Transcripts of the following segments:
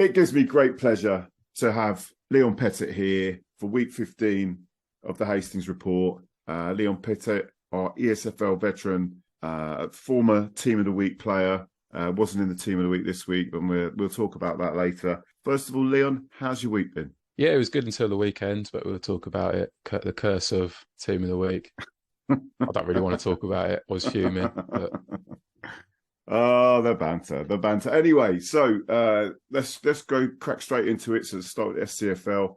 It gives me great pleasure to have Leon Pettit here for week 15 of the Hastings Report. Leon Pettit, our ESFL veteran, former Team of the Week player, wasn't in the Team of the Week this week, but we'll talk about that later. First of all, Leon, how's your week been? Yeah, it was good until the weekend, but we'll talk about it. The curse of Team of the Week. I don't really want to talk about it. I was fuming. But... Oh, the banter. Anyway, so let's go crack straight into it. So let's start with SCFL.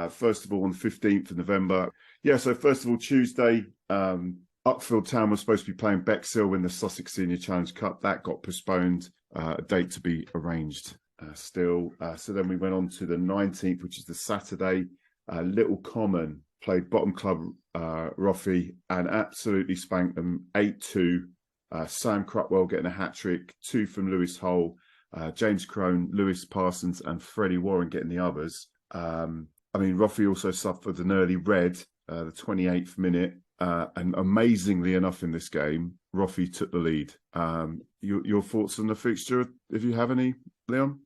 First of all, on the 15th of November. Yeah, so first of all, Tuesday, Uckfield Town was supposed to be playing Bexhill in the Sussex Senior Challenge Cup. That got postponed, a date to be arranged still. So then we went on to the 19th, which is the Saturday. Little Common played bottom club Roffey and absolutely spanked them 8-2. Sam Crutwell getting a hat-trick, 2 from Lewis Hull, James Crone, Lewis Parsons and Freddie Warren getting the others. Roffey also suffered an early red, the 28th minute, and amazingly enough in this game, Roffey took the lead. Your thoughts on the fixture, if you have any, Leon?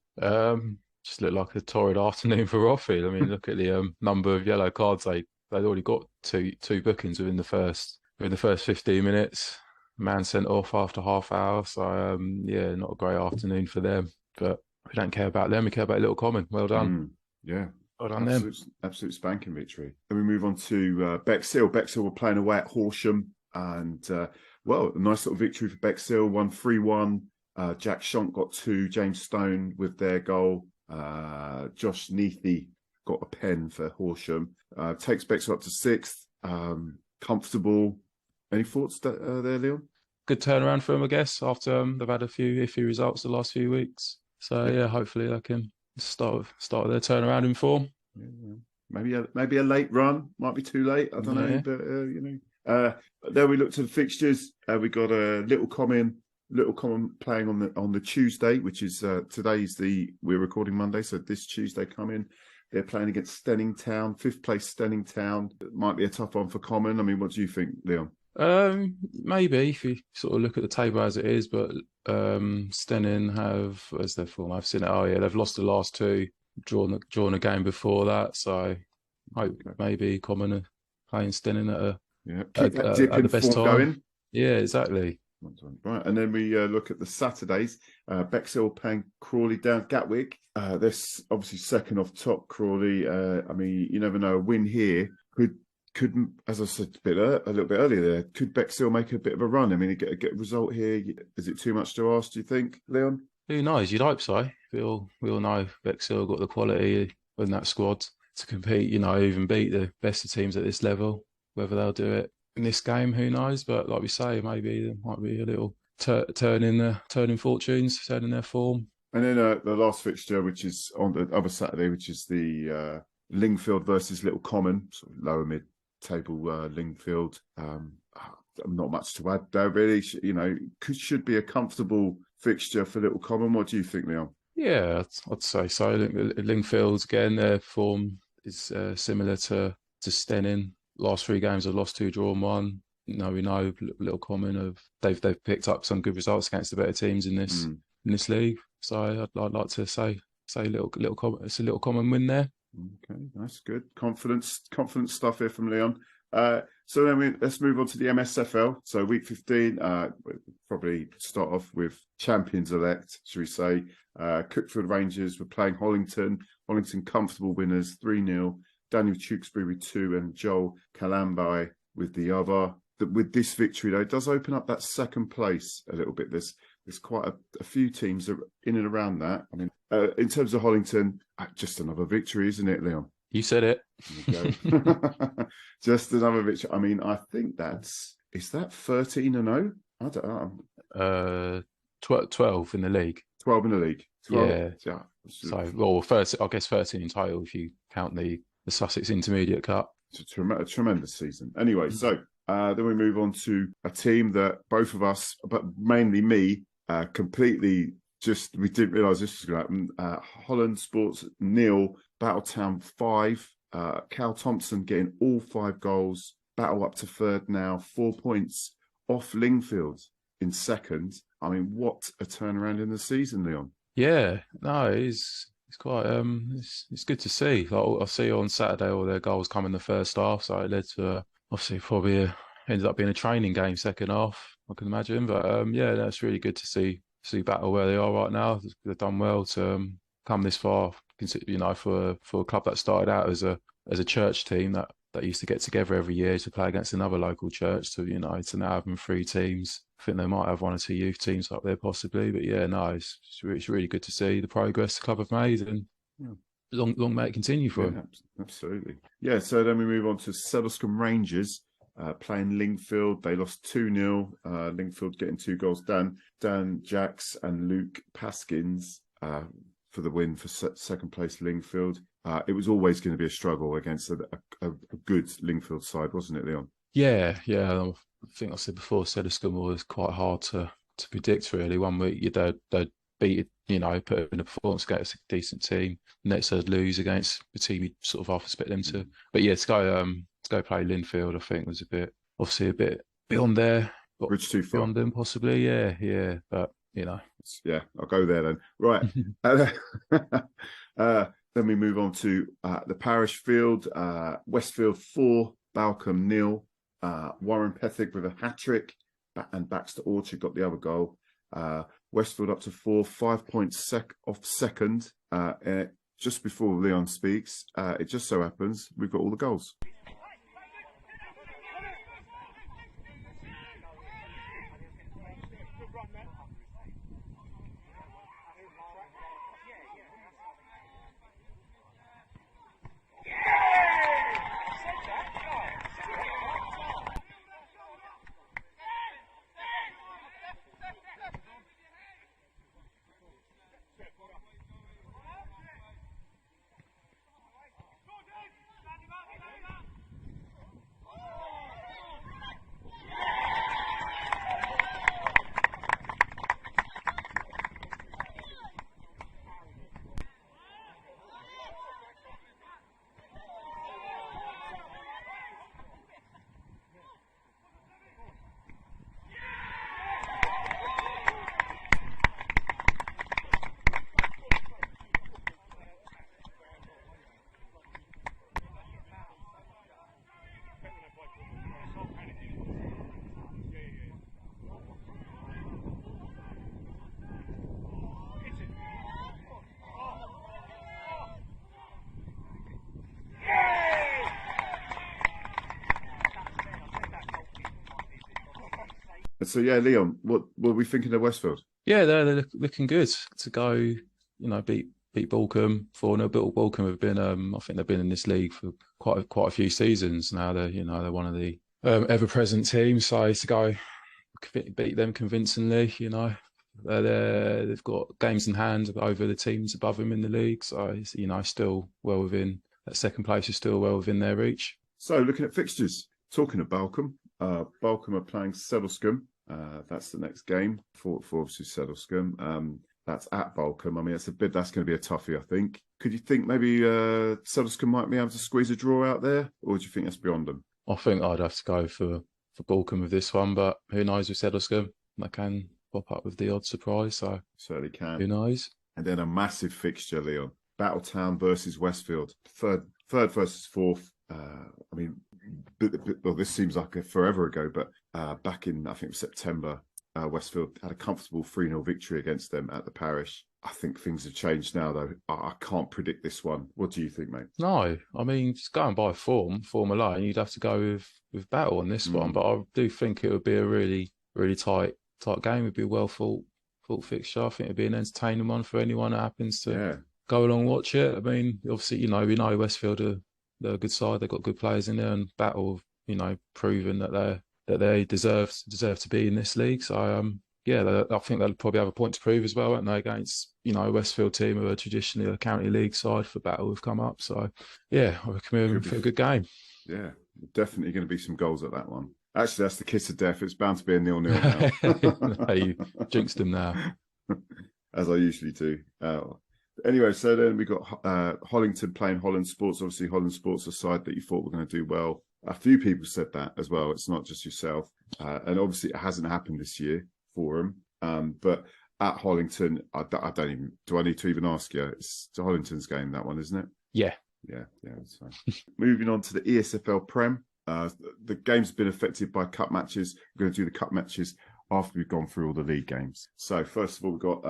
Just looked like a torrid afternoon for Roffey. I mean, look at the number of yellow cards they'd already got two bookings within the first 15 minutes. Man sent off after half hour, so yeah, not a great afternoon for them. But we don't care about them; we care about Little Common. Well done, yeah, well done them. Absolute spanking victory. Then we move on to Bexhill. Bexhill were playing away at Horsham, and a nice little victory for Bexhill. 1-3-1. Jack Shonk got 2. James Stone with their goal. Josh Neathy got a pen for Horsham. Takes Bexhill up to 6th. Comfortable. Any thoughts there, Leon? Good turnaround for them, I guess, after they've had a few iffy results the last few weeks. So yeah, hopefully they can start their turnaround in form. Yeah. Maybe a late run. Might be too late. I don't know, but Then we looked at the fixtures. We got a Little Common playing on the Tuesday, which is we're recording Monday, so this Tuesday coming. They're playing against Stenning Town, 5th place Stenning Town. It might be a tough one for Common. I mean, what do you think, Leon? Maybe if you sort of look at the table as it is, but Stenning have, as their form, I've seen it. Oh yeah, they've lost the last 2, drawn a game before that. So maybe Common are playing Stenning at the best time. Going. Yeah, exactly. Right, and then we look at the Saturdays. Bexhill playing Crawley down Gatwick. This obviously second off top Crawley. You never know. A win here could, as I said a little bit earlier there, could Bexhill make a bit of a run? I mean, get a result here. Is it too much to ask, do you think, Leon? Who knows? You'd hope so. We all know Bexhill got the quality in that squad to compete, even beat the best of teams at this level. Whether they'll do it in this game, who knows? But like we say, maybe there might be a little turn in fortunes, turn in their form. And then the last fixture, which is on the other Saturday, which is the Lingfield versus Little Common, sort of lower mid-table Lingfield. Not much to add there, really. Should be a comfortable fixture for Little Common. What do you think, Leon? Yeah, I'd say so. Lingfield, again, their form is similar to Stenning. Last 3 games, they've lost 2, drawn 1. We know Little Common they've picked up some good results against the better teams in this league. So I'd like to say Little Common. It's a Little Common win there. Okay, that's good. Confident stuff here from Leon. So then let's move on to the MSFL. So week 15, we'll probably start off with champions elect, should we say. Cookfield Rangers were playing Hollington. Hollington comfortable winners, 3-0. Daniel Tewksbury with 2 and Joel Kalambai with the other. With this victory, though, it does open up that second place a little bit. There's quite a few teams in and around that. I mean, in terms of Hollington, just another victory, isn't it, Leon? You said it. There you go. Just another victory. I mean, I think is that 13-0? I don't know. 12 in the league. 12 in the league. 12. Yeah. So, 13, I guess 13 in total if you count the Sussex Intermediate Cup. It's a tremendous season. Anyway, so then we move on to a team that both of us, but mainly me, completely we didn't realise this was going to happen. Holland Sports 0, Battletown 5. Cal Thompson getting all 5 goals. Battle up to 3rd now, 4 points off Lingfield in 2nd. I mean, what a turnaround in the season, Leon. Yeah, no, it's it's quite it's good to see. Like, I see on Saturday all their goals come in the first half, so it led to obviously probably ended up being a training game second half, I can imagine. But yeah, that's really good to see Battle where they are right now. They've done well to come this far. You know, for a club that started out as a church team that used to get together every year to play against another local church, to you know, to now having 3 teams. I think they might have 1 or 2 youth teams up there possibly, but yeah, no, it's really good to see the progress the club have made, and long may it continue for them. Absolutely. Yeah, so then we move on to Sedlescombe Rangers playing Lingfield. They lost 2-0. Lingfield getting 2 goals. Dan Jacks and Luke Paskins for the win for second place Lingfield. It was always going to be a struggle against a good Lingfield side, wasn't it, Leon? Yeah. I think I said before, Sedlescombe was quite hard to predict, really. One week they'd beat, you know, put in a performance against a decent team. Next they'd lose against the team you'd sort of half expect them to. But yeah, to go play Linfield, I think was obviously a bit beyond Bridge too far. beyond them possibly. Yeah. But you know. Yeah, I'll go there then. Right. Then we move on to the parish field. Westfield 4, Balcombe 0. Warren Pettig with a hat-trick, and Baxter Orchard got the other goal. Westfield up to 4, 5 points off second. Just before Leon speaks, it just so happens we've got all the goals. So yeah, Leon, what were we thinking of Westfield? Yeah, they're looking good to go. You know, beat Balcombe 4-0. Balcombe have been, I think they've been in this league for quite a few seasons now. They're one of the ever-present teams. So to go beat them convincingly, you know, they've got games in hand over the teams above them in the league. So you know, still well within that second place is still well within their reach. So looking at fixtures, talking of Balcombe, Balcombe are playing Sedlescombe. That's the next game for obviously Sedlescombe. That's at Balcombe. I mean, that's going to be a toughie, I think. Could you think maybe Sedlescombe might be able to squeeze a draw out there, or do you think that's beyond them? I think I'd have to go for Balcombe with this one, but who knows with Sedlescombe? They can pop up with the odd surprise, so certainly can. Who knows? And then a massive fixture, Leon. Battletown versus Westfield. Third versus fourth. I mean, well, this seems like forever ago, but back in, I think, September, Westfield had a comfortable 3-0 victory against them at the parish. I think things have changed now, though. I can't predict this one. What do you think, mate? No, I mean, just going by form alone, you'd have to go with Battle on this one. But I do think it would be a really, really tight game. It would be a well fought fixture. I think it'd be an entertaining one for anyone that happens to go along and watch it. I mean, obviously, you know, we know Westfield they're a good side. They've got good players in there, and Battle, you know, proven that they deserve to be in this league. So I think they'll probably have a point to prove as well, won't they, against, you know, Westfield team who are traditionally a county league side for Battle who've come up. So yeah, I recommend them for a good game. Yeah, definitely going to be some goals at that one. Actually, that's the kiss of death. It's bound to be a 0-0 now. No, you jinxed them now. As I usually do. Anyway, so then we got Hollington playing Holland Sports. Obviously, Holland Sports, a side that you thought were going to do well. A few people said that as well. It's not just yourself. And obviously, it hasn't happened this year for them. But at Hollington. I don't even. Do I need to even ask you? It's Hollington's game, that one, isn't it? Yeah. Yeah, that's fine. Moving on to the ESFL Prem. The game's been affected by cup matches. We're going to do the cup matches after we've gone through all the league games. So first of all, we've got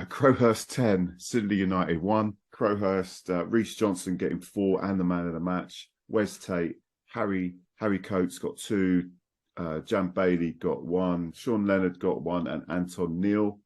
Crowhurst 10, Sidley United 1. Crowhurst, Reece Johnson getting 4 and the man of the match. Wes Tate, Harry Coates got 2. Jan Bailey got 1. Sean Leonard got 1, and Anton Neal.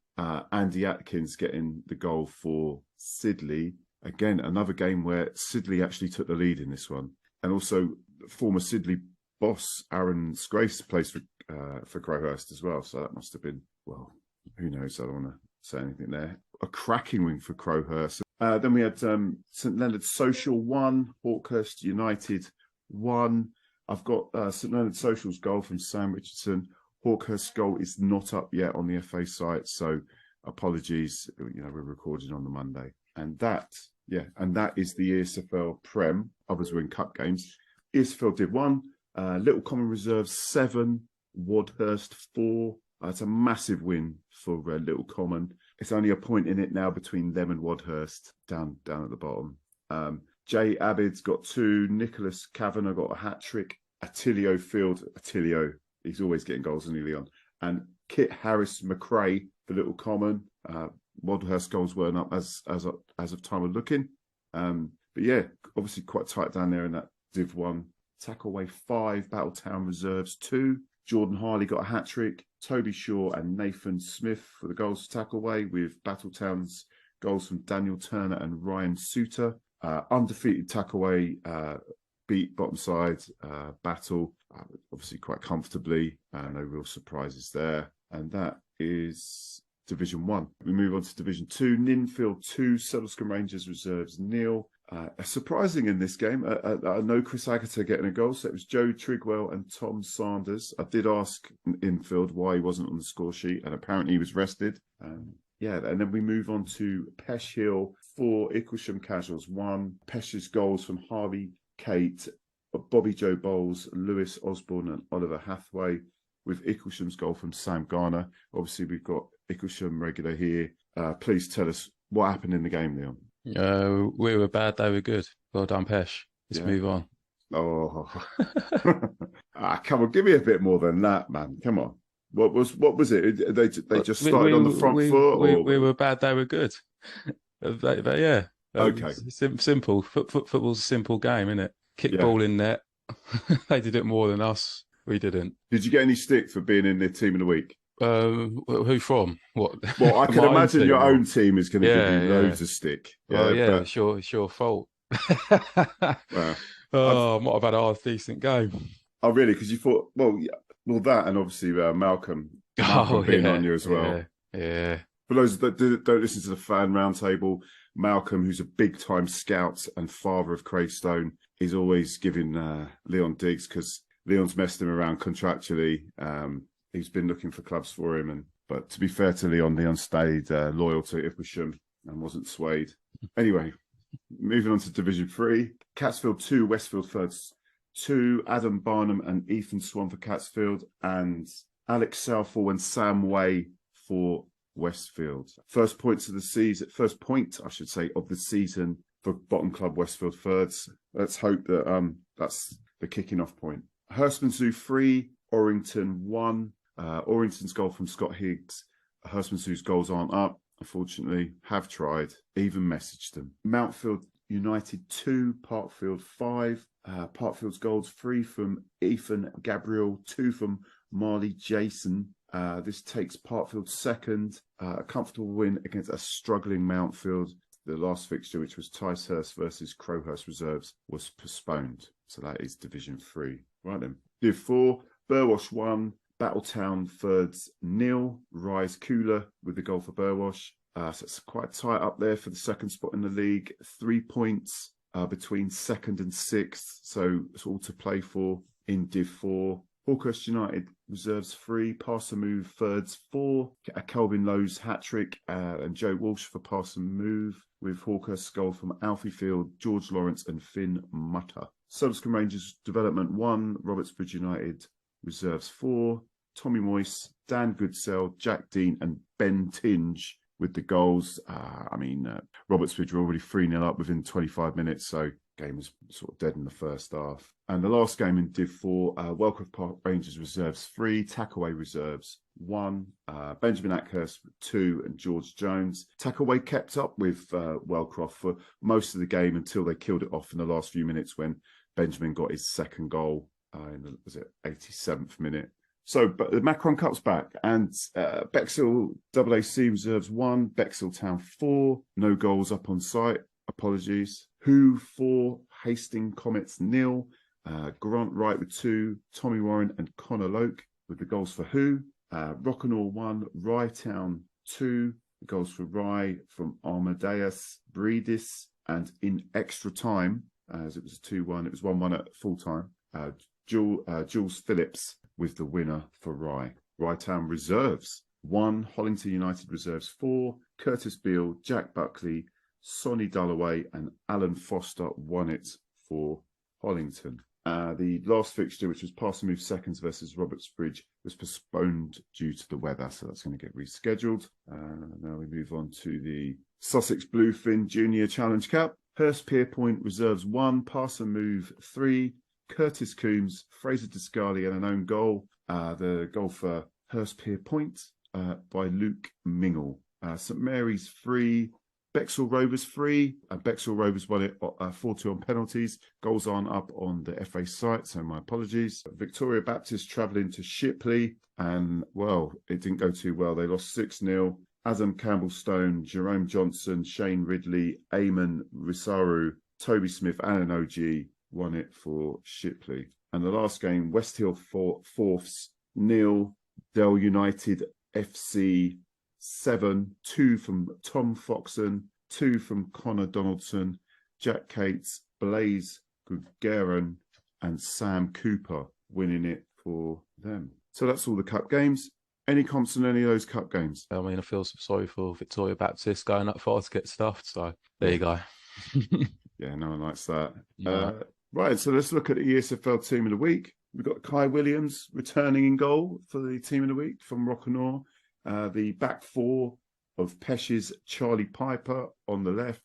Andy Atkins getting the goal for Sidley. Again, another game where Sidley actually took the lead in this one. And also, former Sidley boss Aaron Scrace plays for Crowhurst as well. So that must have been, well, who knows? I don't want to say anything there. A cracking win for Crowhurst. Then we had St Leonard's Social 1, Hawkhurst United 1. I've got St Leonard's Social's goal from Sam Richardson. Hawkhurst's goal is not up yet on the FA site, so apologies. We're recording on the Monday. And that is the ESFL Prem. Others were in cup games. ESFL did 1. Little Common Reserve 7. Wadhurst 4. It's a massive win for Little Common. It's only a point in it now between them and Wadhurst down at the bottom. Jay Abid's got 2. Nicholas Kavanagh got a hat-trick. Attilio Field. Attilio, he's always getting goals, isn't he, Leon? And Kit Harris McRae for Little Common. Wadhurst goals weren't up as of time of looking. But yeah, obviously quite tight down there in that Div 1. Tackleway 5, Battletown Reserves 2. Jordan Harley got a hat-trick. Toby Shaw and Nathan Smith for the goals for Tackleway, with Battletown's goals from Daniel Turner and Ryan Suter. Undefeated Tackleway beat bottom side Battle, obviously quite comfortably. No real surprises there. And that is Division 1. We move on to Division 2. Ninfield 2, Suddlescombe Rangers Reserves 0. Surprising in this game, I know Chris Agata getting a goal, so it was Joe Trigwell and Tom Sanders. I did ask Infield why he wasn't on the score sheet, and apparently he was rested. And then we move on to Pesh Hill 4, Icklesham Casuals 1. Pesh's goals from Harvey Kate, Bobby Joe Bowles, Lewis Osborne and Oliver Hathaway, with Icklesham's goal from Sam Garner. Obviously, we've got Icklesham regular here. Please tell us what happened in the game, Leon. We were bad, they were good. Well done, Pesh. Let's move on. Oh, come on, give me a bit more than that, man. Come on. What was it? They just started on the front foot? We were bad, they were good. But yeah. Okay. Simple. Football's a simple game, isn't it? Kick ball in net. They did it more than us. We didn't. Did you get any stick for being in the team of the week? Who from? What? Well, I can imagine your own team is going to give you loads of stick. It's your fault. Well, I might have had a half decent game. Oh, really? Because you thought, well, that and obviously Malcolm being on you as well. Yeah. For those that don't listen to the fan roundtable, Malcolm, who's a big-time scout and father of Craig Stone, is always giving Leon digs because Leon's messed him around contractually. He's been looking for clubs for him, but to be fair to Leon stayed loyal to Ipswich and wasn't swayed. Anyway, moving on to Division 3. Catsfield 2, Westfield Thirds 2, Adam Barnum and Ethan Swan for Catsfield, and Alex Southall and Sam Way for Westfield. First point of the season for bottom club Westfield Thirds. Let's hope that that's the kicking off point. Hurstman Zoo 3, Orrington 1. Orrington's goal from Scott Higgs. Hurstman Zoo's goals aren't up, unfortunately. Have tried, even messaged them. Mountfield United 2, Parkfield 5. Parkfield's goals 3 from Ethan Gabriel, 2 from Marley Jason. This takes Parkfield second. A comfortable win against a struggling Mountfield. The last fixture, which was Ticehurst versus Crowhurst Reserves, was postponed. So that is Division 3. Right then. Div 4, Burwash 1, Battletown Thirds 0. Rise Cooler with the goal for Burwash. So it's quite tight up there for the second spot in the league. 3 points between second and sixth. So it's all to play for in Div 4. Hawkhurst United Reserves 3, Parson Move Thirds 4, a Kelvin Lowe's hat-trick and Joe Walsh for Parson Move, with Hawkhurst's goal from Alfie Field, George Lawrence and Finn Mutter. Suddlescombe Rangers Development 1, Robertsbridge United Reserves 4, Tommy Moyes, Dan Goodsell, Jack Dean and Ben Tinge with the goals. Robertsbridge were already 3-0 up within 25 minutes, so game was sort of dead in the first half. And the last game in Div 4, Wellcroft Park Rangers reserves 3, Tackaway reserves 1, Benjamin Ackhurst 2 and George Jones. Tackaway kept up with Wellcroft for most of the game until they killed it off in the last few minutes when Benjamin got his second goal in the 87th minute. So, but the Macron Cup's back, and Bexhill AAC reserves 1, Bexhill Town 4, no goals up on site, apologies. Who 4, Hastings Comets 0, Grant Wright with 2, Tommy Warren and Connor Loke with the goals for Who, Rockinall 1, Rye Town 2, the goals for Rye from Armadeus Breedis, and in extra time, as it was 2-1, it was 1-1 at full time, Jules Phillips with the winner for Rye. Rye Town reserves 1, Hollington United reserves 4, Curtis Beale, Jack Buckley, Sonny Dalloway and Alan Foster won it for Hollington. The last fixture, which was Parsonmouth Seconds versus Robertsbridge, was postponed due to the weather, so that's going to get rescheduled. Now we move on to the Sussex Bluefin Junior Challenge Cup. Hurstpierpoint reserves 1, Parsonmouth 3, Curtis Coombs, Fraser Descali and an own goal. The goal for Hurstpierpoint by Luke Mingle. St Mary's 3, Bexhill Rovers 3. Bexhill Rovers won it 4-2 on penalties. Goals aren't up on the FA site, so my apologies. Victoria Baptist travelling to Shipley, and, well, it didn't go too well. They lost 6-0. Azam Campbell-Stone, Jerome Johnson, Shane Ridley, Eamon Risaru, Toby Smith and an OG won it for Shipley. And the last game, West Hill Fourths 0, Dell United FC 7, 2 from Tom Foxon, 2 from Connor Donaldson, Jack Cates, Blaze Gugaran and Sam Cooper winning it for them. So that's all the cup games. Any comps on any of those cup games? I mean, I feel sorry for Victoria Baptist going up far to get stuffed, so there you go. Yeah, no one likes that. No. Right, so let's look at the ESFL Team of the Week. We've got Kai Williams returning in goal for the Team of the Week from Rockinall. The back four of Pesh's Charlie Piper on the left.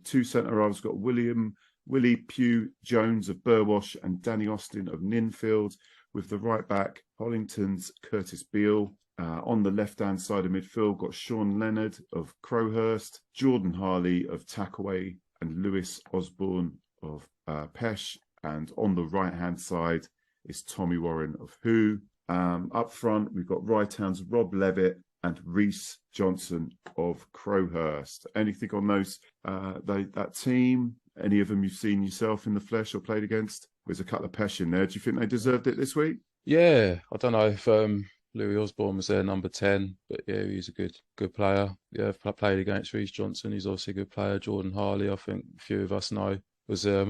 2 centre halves got Willie Pugh Jones of Burwash and Danny Austin of Ninfield. With the right back, Hollington's Curtis Beale. On the left-hand side of midfield, got Sean Leonard of Crowhurst, Jordan Harley of Tackaway, and Lewis Osborne of Pesh. And on the right-hand side is Tommy Warren of Who. Up front, we've got Ryetown's Rob Levitt and Reese Johnson of Crowhurst. Anything on those that team? Any of them you've seen yourself in the flesh or played against? There's a couple of Pesh in there. Do you think they deserved it this week? Yeah, I don't know if Louis Osborne was their number 10, but yeah, he's a good player. Yeah, I've played against Reese Johnson. He's obviously a good player. Jordan Harley, I think a few of us know, was at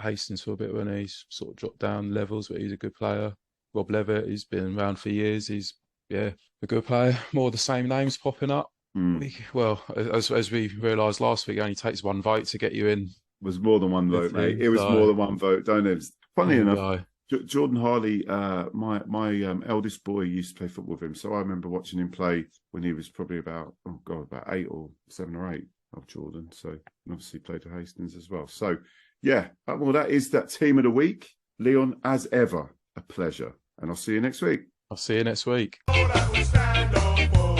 Hastings for a bit when he's sort of dropped down levels, but he's a good player. Rob Levitt, he's been around for years. He's, a good player. More of the same names popping up. Well, as we realised last week, it only takes one vote to get you in. It was more than one vote, mate. It was more than one vote, don't it? Funny enough, Jordan Harley, my eldest boy used to play football with him, so I remember watching him play when he was probably about 8 or 7 or 8 of Jordan. So obviously played at Hastings as well. So yeah, well, that is that Team of the Week. Leon, as ever, a pleasure. And I'll see you next week. I'll see you next week. Oh, that we stand on for.